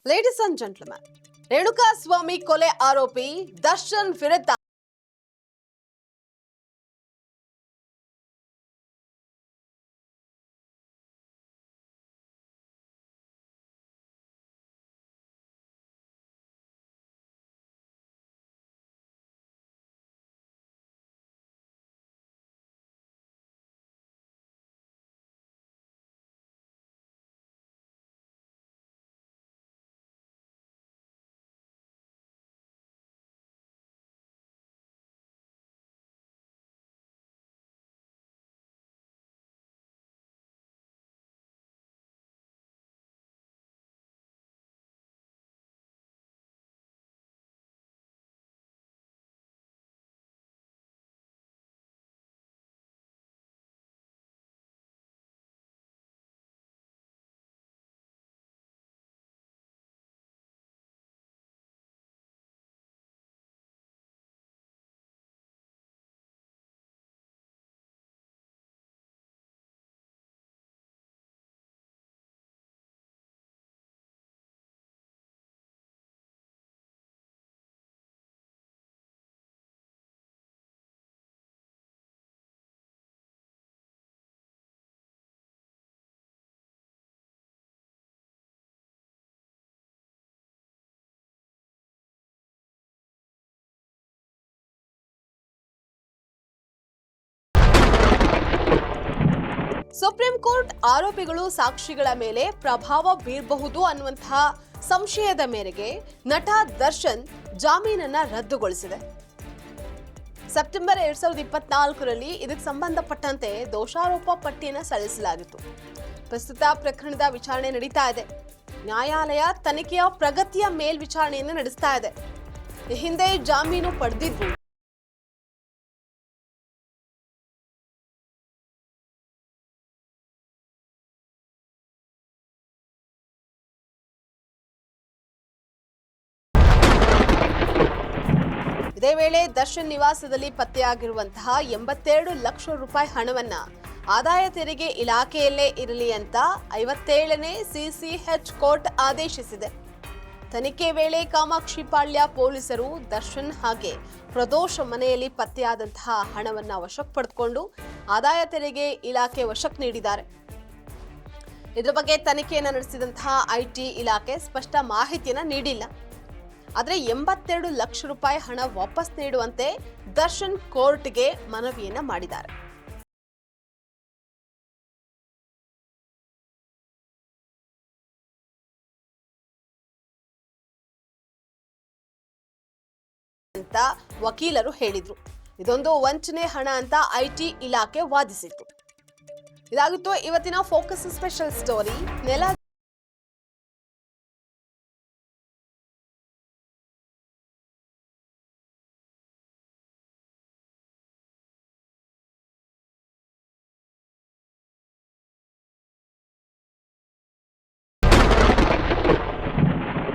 Ladies and gentlemen, Renuka ಸ್ವಾಮಿ ಕೊಲೆ ಆರೋಪಿ ದರ್ಶನ್ ವಿರುದ್ಧ ಸುಪ್ರೀಂ ಕೋರ್ಟ್ ಆರೋಪಿಗಳು ಸಾಕ್ಷಿಗಳ ಮೇಲೆ ಪ್ರಭಾವ ಬೀರಬಹುದು ಅನ್ನುವಂತಹ ಸಂಶಯದ ಮೇರೆಗೆ ನಟ ದರ್ಶನ್ ಜಾಮೀನನ್ನ ರದ್ದುಗೊಳಿಸಿದೆ. ಸೆಪ್ಟೆಂಬರ್ 2024ರಲ್ಲಿ ಇದಕ್ಕೆ ಸಂಬಂಧಪಟ್ಟಂತೆ ದೋಷಾರೋಪ ಪಟ್ಟಿಯನ್ನು ಸಲ್ಲಿಸಲಾಗಿತ್ತು. ಪ್ರಸ್ತುತ ಪ್ರಕರಣದ ವಿಚಾರಣೆ ನಡೀತಾ ಇದೆ. ನ್ಯಾಯಾಲಯ ತನಿಖೆಯ ಪ್ರಗತಿಯ ಮೇಲ್ವಿಚಾರಣೆಯನ್ನು ನಡೆಸ್ತಾ ಇದೆ. ಈ ಹಿಂದೆ ಜಾಮೀನು ಪಡೆದಿದ್ರು. ಇದೇ ವೇಳೆ ದರ್ಶನ್ ನಿವಾಸದಲ್ಲಿ ಪತ್ತೆಯಾಗಿರುವಂತಹ 82 ಲಕ್ಷ ರೂಪಾಯಿ ಹಣವನ್ನ ಆದಾಯ ತೆರಿಗೆ ಇಲಾಖೆಯಲ್ಲೇ ಇರಲಿ ಅಂತ 57ನೇ ಸಿಸಿಎಚ್ ಕೋರ್ಟ್ ಆದೇಶಿಸಿದೆ. ತನಿಖೆ ವೇಳೆ ಕಾಮಾಕ್ಷಿಪಾಳ್ಯ ಪೊಲೀಸರು ದರ್ಶನ್ ಹಾಗೆ ಪ್ರದೋಷ್ ಮನೆಯಲ್ಲಿ ಪತ್ತೆಯಾದಂತಹ ಹಣವನ್ನ ವಶಕ್ಕೆ ಪಡೆದುಕೊಂಡು ಆದಾಯ ತೆರಿಗೆ ಇಲಾಖೆ ವಶಕ್ಕೆ ನೀಡಿದ್ದಾರೆ. ಇದರ ಬಗ್ಗೆ ತನಿಖೆಯನ್ನು ನಡೆಸಿದಂತಹ ಐಟಿ ಇಲಾಖೆ ಸ್ಪಷ್ಟ ಮಾಹಿತಿಯನ್ನ ನೀಡಿಲ್ಲ. ಆದರೆ 82 ಲಕ್ಷ ರೂಪಾಯಿ ಹಣ ವಾಪಸ್ ನೀಡುವಂತೆ ದರ್ಶನ್ ಕೋರ್ಟ್ಗೆ ಮನವಿಯನ್ನ ಮಾಡಿದ್ದಾರೆ. ಅಂತ ವಕೀಲರು ಹೇಳಿದ್ರು. ಇದೊಂದು ವಂಚನೆ ಹಣ ಅಂತ ಐಟಿ ಇಲಾಖೆ ವಾದಿಸಿತ್ತು. ಇದಾಗಿತ್ತು ಇವತ್ತಿನ ಫೋಕಸ್ ಸ್ಪೆಷಲ್ ಸ್ಟೋರಿ.